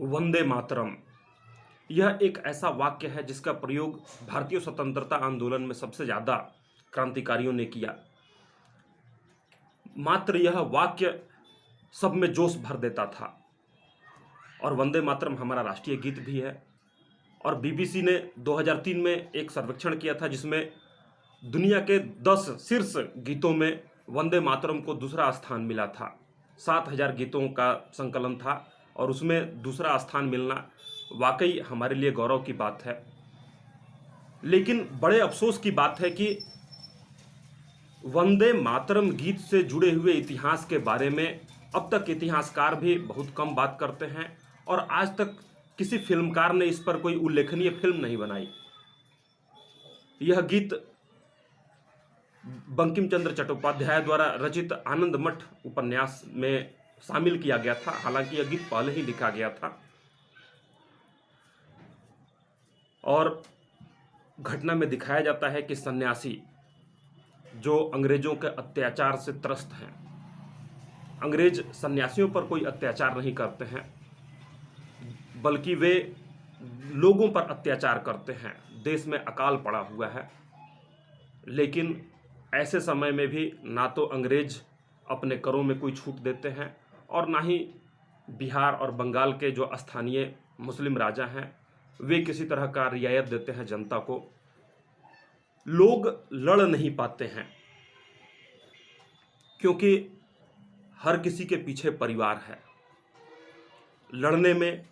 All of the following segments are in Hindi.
वंदे मातरम, यह एक ऐसा वाक्य है जिसका प्रयोग भारतीय स्वतंत्रता आंदोलन में सबसे ज़्यादा क्रांतिकारियों ने किया। मात्र यह वाक्य सब में जोश भर देता था। और वंदे मातरम हमारा राष्ट्रीय गीत भी है। और बीबीसी ने 2003 में एक सर्वेक्षण किया था जिसमें दुनिया के 10 शीर्ष गीतों में वंदे मातरम को दूसरा स्थान मिला था। 7000 गीतों का संकलन था और उसमें दूसरा स्थान मिलना वाकई हमारे लिए गौरव की बात है। लेकिन बड़े अफसोस की बात है कि वंदे मातरम गीत से जुड़े हुए इतिहास के बारे में अब तक इतिहासकार भी बहुत कम बात करते हैं और आज तक किसी फिल्मकार ने इस पर कोई उल्लेखनीय फिल्म नहीं बनाई। यह गीत बंकिम चंद्र चट्टोपाध्याय द्वारा रचित आनंद मठ उपन्यास में शामिल किया गया था। हालांकि यह गीत पहले ही लिखा गया था। और घटना में दिखाया जाता है कि सन्यासी जो अंग्रेजों के अत्याचार से त्रस्त हैं, अंग्रेज सन्यासियों पर कोई अत्याचार नहीं करते हैं बल्कि वे लोगों पर अत्याचार करते हैं। देश में अकाल पड़ा हुआ है, लेकिन ऐसे समय में भी ना तो अंग्रेज अपने करों में कोई छूट देते हैं और ना ही बिहार और बंगाल के जो स्थानीय मुस्लिम राजा हैं वे किसी तरह का रियायत देते हैं जनता को। लोग लड़ नहीं पाते हैं क्योंकि हर किसी के पीछे परिवार है। लड़ने में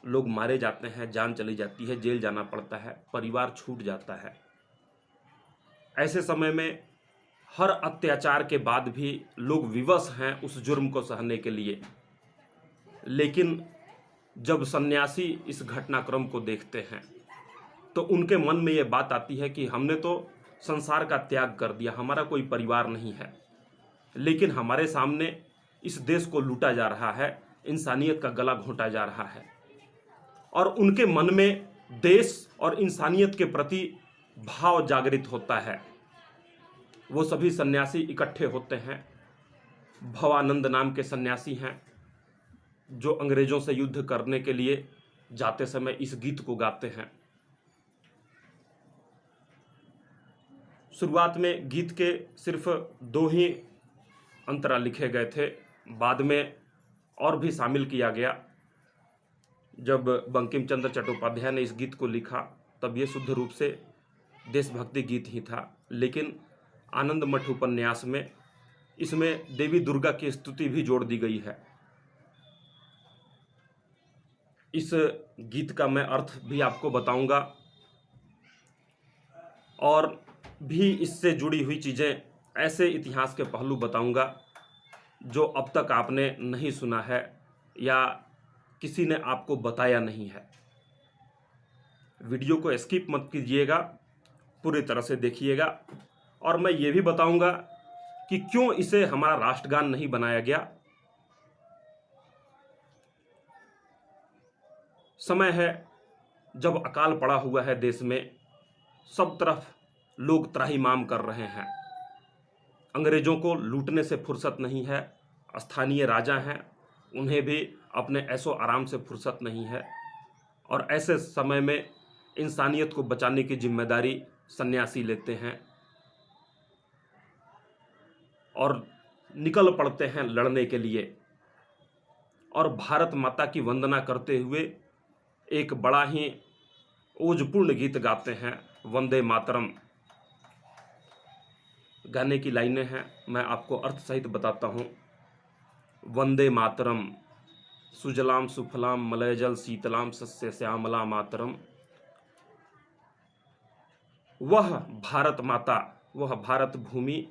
लोग मारे जाते हैं, जान चली जाती है, जेल जाना पड़ता है, परिवार छूट जाता है। ऐसे समय में हर अत्याचार के बाद भी लोग विवश हैं उस जुर्म को सहने के लिए। लेकिन जब सन्यासी इस घटनाक्रम को देखते हैं तो उनके मन में ये बात आती है कि हमने तो संसार का त्याग कर दिया, हमारा कोई परिवार नहीं है, लेकिन हमारे सामने इस देश को लूटा जा रहा है, इंसानियत का गला घोंटा जा रहा है। और उनके मन में देश और इंसानियत के प्रति भाव जागृत होता है। वो सभी सन्यासी इकट्ठे होते हैं। भवानंद नाम के सन्यासी हैं जो अंग्रेजों से युद्ध करने के लिए जाते समय इस गीत को गाते हैं। शुरुआत में गीत के सिर्फ 2 ही अंतरा लिखे गए थे, बाद में और भी शामिल किया गया। जब बंकिम चंद्र चट्टोपाध्याय ने इस गीत को लिखा तब ये शुद्ध रूप से देशभक्ति गीत ही था। लेकिन आनंद मठ उपन्यास में इसमें देवी दुर्गा की स्तुति भी जोड़ दी गई है। इस गीत का मैं अर्थ भी आपको बताऊंगा और भी इससे जुड़ी हुई चीज़ें, ऐसे इतिहास के पहलू बताऊंगा जो अब तक आपने नहीं सुना है या किसी ने आपको बताया नहीं है। वीडियो को स्किप मत कीजिएगा, पूरी तरह से देखिएगा। और मैं ये भी बताऊंगा कि क्यों इसे हमारा राष्ट्रगान नहीं बनाया गया। समय है जब अकाल पड़ा हुआ है देश में, सब तरफ लोग त्राहिमाम कर रहे हैं। अंग्रेजों को लूटने से फुर्सत नहीं है, स्थानीय राजा हैं उन्हें भी अपने ऐशो आराम से फुर्सत नहीं है। और ऐसे समय में इंसानियत को बचाने की जिम्मेदारी सन्यासी लेते हैं और निकल पड़ते हैं लड़ने के लिए और भारत माता की वंदना करते हुए एक बड़ा ही ओजपूर्ण गीत गाते हैं, वंदे मातरम। गाने की लाइनें हैं, मैं आपको अर्थ सहित बताता हूँ। वंदे मातरम सुजलाम सुफलाम मलयजल शीतलाम सस्य श्यामला मातरम। वह भारत माता, वह भारत भूमि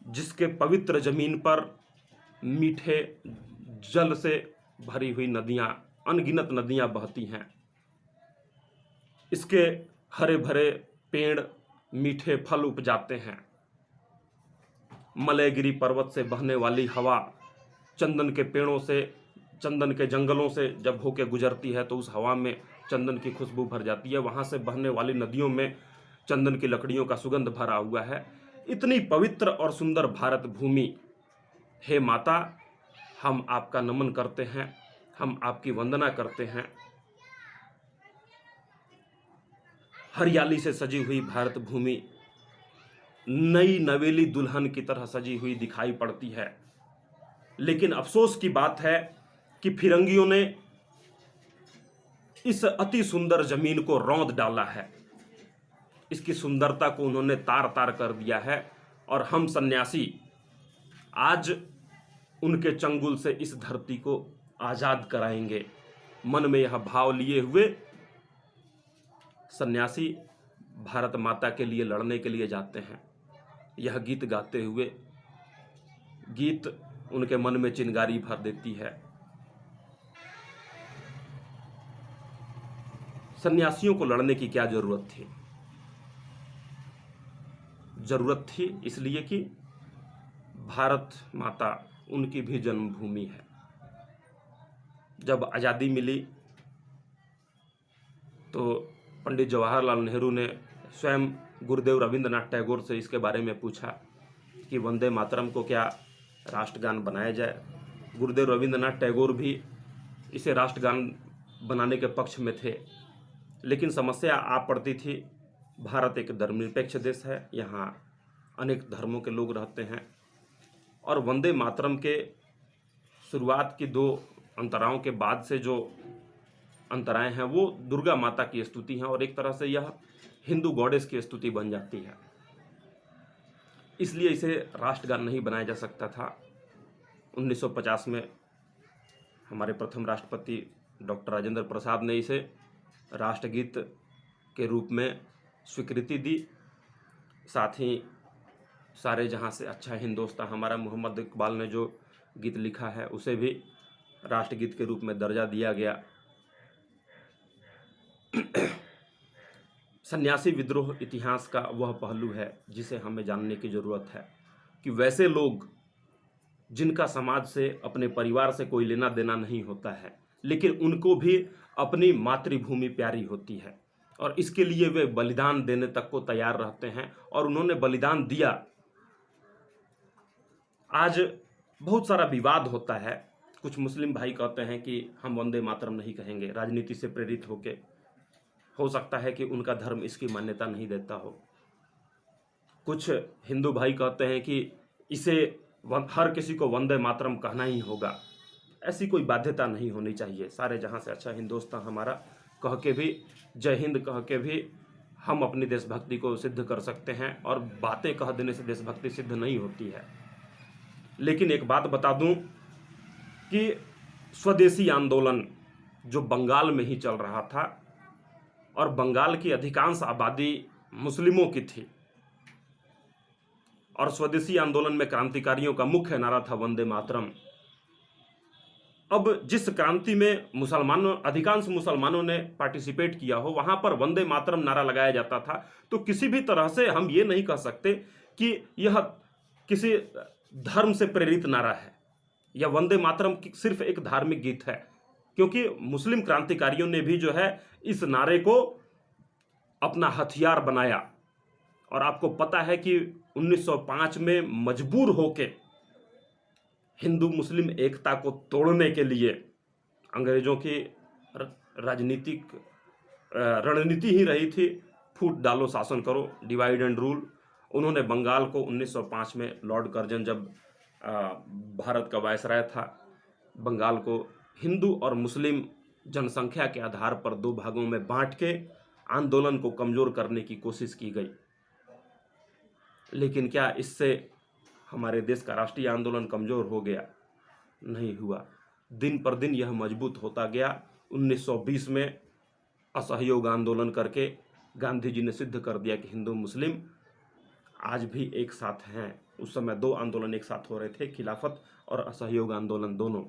जिसके पवित्र जमीन पर मीठे जल से भरी हुई नदियाँ, अनगिनत नदियाँ बहती हैं। इसके हरे भरे पेड़ मीठे फल उपजाते हैं। मलयगिरी पर्वत से बहने वाली हवा चंदन के पेड़ों से, चंदन के जंगलों से जब होके गुजरती है तो उस हवा में चंदन की खुशबू भर जाती है। वहाँ से बहने वाली नदियों में चंदन की लकड़ियों का सुगंध भरा हुआ है। इतनी पवित्र और सुंदर भारत भूमि, हे माता, हम आपका नमन करते हैं। हम आपकी वंदना करते हैं। हरियाली से सजी हुई भारत भूमि नई नवेली दुल्हन की तरह सजी हुई दिखाई पड़ती है, लेकिन अफसोस की बात है कि फिरंगियों ने इस अति सुंदर जमीन को रौंद डाला है। इसकी सुंदरता को उन्होंने तार तार कर दिया है और हम सन्यासी आज उनके चंगुल से इस धरती को आजाद कराएंगे। मन में यह भाव लिए हुए सन्यासी भारत माता के लिए लड़ने के लिए जाते हैं। यह गीत गाते हुए गीत उनके मन में चिंगारी भर देती है। सन्यासियों को लड़ने की क्या जरूरत थी? जरूरत थी इसलिए कि भारत माता उनकी भी जन्मभूमि है। जब आज़ादी मिली तो पंडित जवाहरलाल नेहरू ने स्वयं गुरुदेव रविंद्रनाथ टैगोर से इसके बारे में पूछा कि वंदे मातरम को क्या राष्ट्रगान बनाया जाए। गुरुदेव रविंद्रनाथ टैगोर भी इसे राष्ट्रगान बनाने के पक्ष में थे, लेकिन समस्या आ पड़ती थी। भारत एक धर्मनिरपेक्ष देश है, यहाँ अनेक धर्मों के लोग रहते हैं और वंदे मातरम के शुरुआत की 2 अंतराओं के बाद से जो अंतराएं हैं वो दुर्गा माता की स्तुति हैं और एक तरह से यह हिंदू गॉडेस की स्तुति बन जाती है। इसलिए इसे राष्ट्रगान नहीं बनाया जा सकता था। 1950 में हमारे प्रथम राष्ट्रपति डॉक्टर राजेंद्र प्रसाद ने इसे राष्ट्रगीत के रूप में स्वीकृति दी। साथ ही सारे जहां से अच्छा हिंदुस्तान, हमारा मोहम्मद इकबाल ने जो गीत लिखा है उसे भी राष्ट्रगीत के रूप में दर्जा दिया गया। सन्यासी विद्रोह इतिहास का वह पहलू है जिसे हमें जानने की जरूरत है कि वैसे लोग जिनका समाज से, अपने परिवार से कोई लेना देना नहीं होता है, लेकिन उनको भी अपनी मातृभूमि प्यारी होती है और इसके लिए वे बलिदान देने तक को तैयार रहते हैं और उन्होंने बलिदान दिया। आज बहुत सारा विवाद होता है। कुछ मुस्लिम भाई कहते हैं कि हम वंदे मातरम नहीं कहेंगे, राजनीति से प्रेरित होके। हो सकता है कि उनका धर्म इसकी मान्यता नहीं देता हो। कुछ हिंदू भाई कहते हैं कि इसे हर किसी को वंदे मातरम कहना ही होगा। ऐसी कोई बाध्यता नहीं होनी चाहिए। सारे जहां से अच्छा हिंदुस्तान हमारा कह के भी, जय हिंद कह के भी हम अपनी देशभक्ति को सिद्ध कर सकते हैं और बातें कह देने से देशभक्ति सिद्ध नहीं होती है। लेकिन एक बात बता दूं कि स्वदेशी आंदोलन जो बंगाल में ही चल रहा था और बंगाल की अधिकांश आबादी मुस्लिमों की थी और स्वदेशी आंदोलन में क्रांतिकारियों का मुख्य नारा था वंदे मातरम। अब जिस क्रांति में अधिकांश मुसलमानों ने पार्टिसिपेट किया हो, वहां पर वंदे मातरम नारा लगाया जाता था। तो किसी भी तरह से हम ये नहीं कह सकते कि यह किसी धर्म से प्रेरित नारा है या वंदे मातरम सिर्फ एक धार्मिक गीत है, क्योंकि मुस्लिम क्रांतिकारियों ने भी जो है इस नारे को अपना हथियार बनाया। और आपको पता है कि 1905 में मजबूर होके हिंदू मुस्लिम एकता को तोड़ने के लिए अंग्रेजों की राजनीतिक रणनीति ही रही थी, फूट डालो शासन करो, डिवाइड एंड रूल। उन्होंने बंगाल को 1905 में लॉर्ड कर्जन जब भारत का वायसराय था, बंगाल को हिंदू और मुस्लिम जनसंख्या के आधार पर 2 भागों में बांट के आंदोलन को कमजोर करने की कोशिश की गई। लेकिन क्या इससे हमारे देश का राष्ट्रीय आंदोलन कमजोर हो गया? नहीं हुआ। दिन पर दिन यह मजबूत होता गया। 1920 में असहयोग आंदोलन करके गांधी जी ने सिद्ध कर दिया कि हिंदू मुस्लिम आज भी एक साथ हैं। उस समय 2 आंदोलन एक साथ हो रहे थे, खिलाफत और असहयोग आंदोलन, दोनों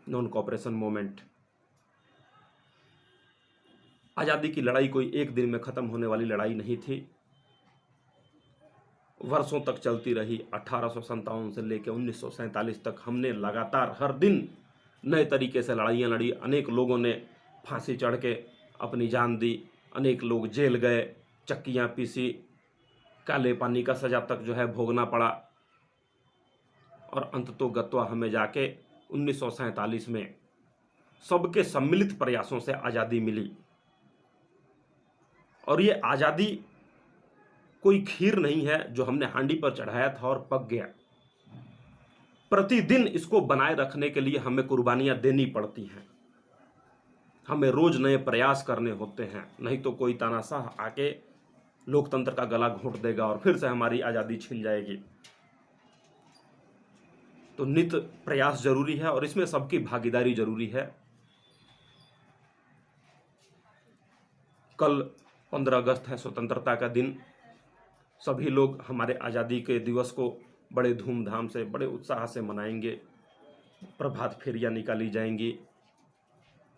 नॉन कॉपरेशन मूवमेंट। आज़ादी की लड़ाई कोई एक दिन में खत्म होने वाली लड़ाई नहीं थी, वर्षों तक चलती रही। 1857 से लेकर 1947 तक हमने लगातार हर दिन नए तरीके से लड़ाइयाँ लड़ी। अनेक लोगों ने फांसी चढ़ के अपनी जान दी, अनेक लोग जेल गए, चक्कियाँ पीसी, काले पानी का सजा तक जो है भोगना पड़ा। और अंततोगत्वा हमें जाके 1947 में सबके सम्मिलित प्रयासों से आज़ादी मिली। और ये आज़ादी कोई खीर नहीं है जो हमने हांडी पर चढ़ाया था और पक गया। प्रतिदिन इसको बनाए रखने के लिए हमें कुर्बानियां देनी पड़ती हैं, हमें रोज नए प्रयास करने होते हैं, नहीं तो कोई तानाशाह आके लोकतंत्र का गला घोंट देगा और फिर से हमारी आज़ादी छिन जाएगी। तो नित प्रयास जरूरी है और इसमें सबकी भागीदारी जरूरी है। कल 15 अगस्त है, स्वतंत्रता का दिन। सभी लोग हमारे आज़ादी के दिवस को बड़े धूमधाम से, बड़े उत्साह से मनाएंगे। प्रभात फेरियां निकाली जाएंगी,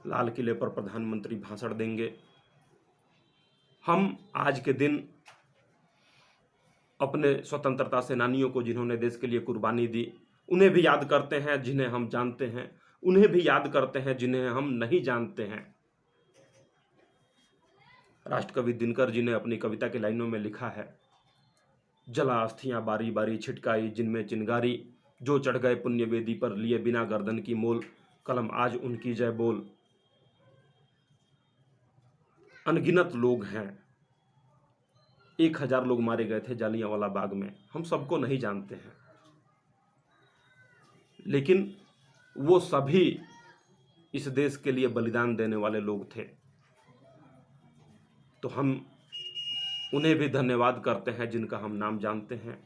लाल किले पर प्रधानमंत्री भाषण देंगे। हम आज के दिन अपने स्वतंत्रता सेनानियों को, जिन्होंने देश के लिए कुर्बानी दी, उन्हें भी याद करते हैं जिन्हें हम जानते हैं, उन्हें भी याद करते हैं जिन्हें हम नहीं जानते हैं। राष्ट्रकवि दिनकर जी ने अपनी कविता की लाइनों में लिखा है, जला अस्थियां बारी बारी छिटकाई जिनमें चिंगारी, जो चढ़ गए पुण्य वेदी पर लिए बिना गर्दन की मोल, कलम आज उनकी जय बोल। अनगिनत लोग हैं, 1000 लोग मारे गए थे जालियांवाला बाग में, हम सबको नहीं जानते हैं, लेकिन वो सभी इस देश के लिए बलिदान देने वाले लोग थे। तो हम उन्हें भी धन्यवाद करते हैं जिनका हम नाम जानते हैं,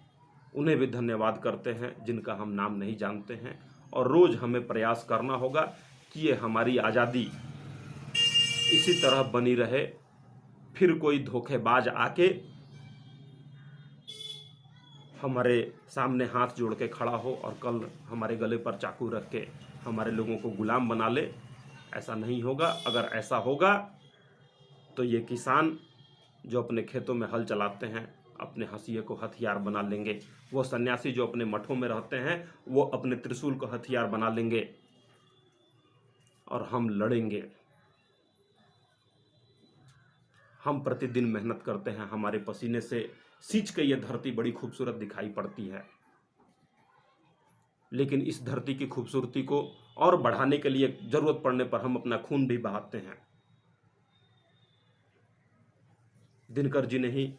उन्हें भी धन्यवाद करते हैं जिनका हम नाम नहीं जानते हैं। और रोज हमें प्रयास करना होगा कि ये हमारी आज़ादी इसी तरह बनी रहे, फिर कोई धोखेबाज आके हमारे सामने हाथ जोड़ के खड़ा हो और कल हमारे गले पर चाकू रख के हमारे लोगों को गुलाम बना ले। ऐसा नहीं होगा। अगर ऐसा होगा तो ये किसान जो अपने खेतों में हल चलाते हैं अपने हंसिये को हथियार बना लेंगे, वो सन्यासी जो अपने मठों में रहते हैं वो अपने त्रिशूल को हथियार बना लेंगे और हम लड़ेंगे। हम प्रतिदिन मेहनत करते हैं, हमारे पसीने से सींच के ये धरती बड़ी खूबसूरत दिखाई पड़ती है, लेकिन इस धरती की खूबसूरती को और बढ़ाने के लिए जरूरत पड़ने पर हम अपना खून भी बहाते हैं। दिनकर जी ने ही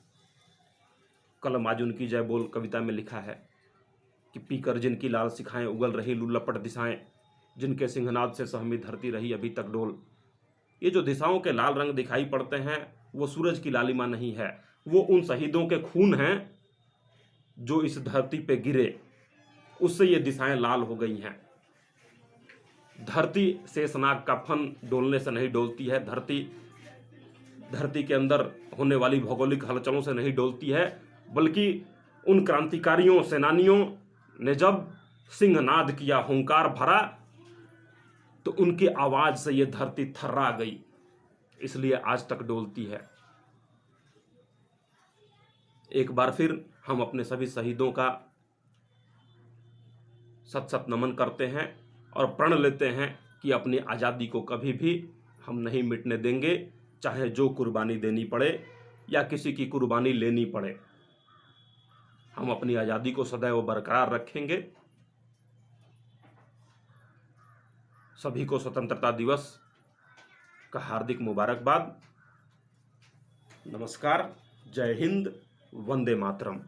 कलम आज उनकी जय बोल कविता में लिखा है कि पीकर जिनकी लाल सिखाएं उगल रही लुलपट दिशाएं, जिनके सिंहनाद से सहमी धरती रही अभी तक डोल। ये जो दिशाओं के लाल रंग दिखाई पड़ते हैं वो सूरज की लालिमा नहीं है, वो उन शहीदों के खून हैं जो इस धरती पे गिरे, उससे ये दिशाएं लाल हो गई हैं। धरती शेषनाग का फन डोलने से नहीं डोलती है, धरती के अंदर होने वाली भौगोलिक हलचलों से नहीं डोलती है, बल्कि उन क्रांतिकारियों सेनानियों ने जब सिंहनाद किया, हुंकार भरा, तो उनकी आवाज से ये धरती थर्रा गई, इसलिए आज तक डोलती है। एक बार फिर हम अपने सभी शहीदों का सत सत नमन करते हैं और प्रण लेते हैं कि अपनी आज़ादी को कभी भी हम नहीं मिटने देंगे, चाहे जो कुर्बानी देनी पड़े या किसी की कुर्बानी लेनी पड़े। हम अपनी आज़ादी को सदैव बरकरार रखेंगे। सभी को स्वतंत्रता दिवस का हार्दिक मुबारकबाद। नमस्कार, जय हिंद, वंदे मातरम।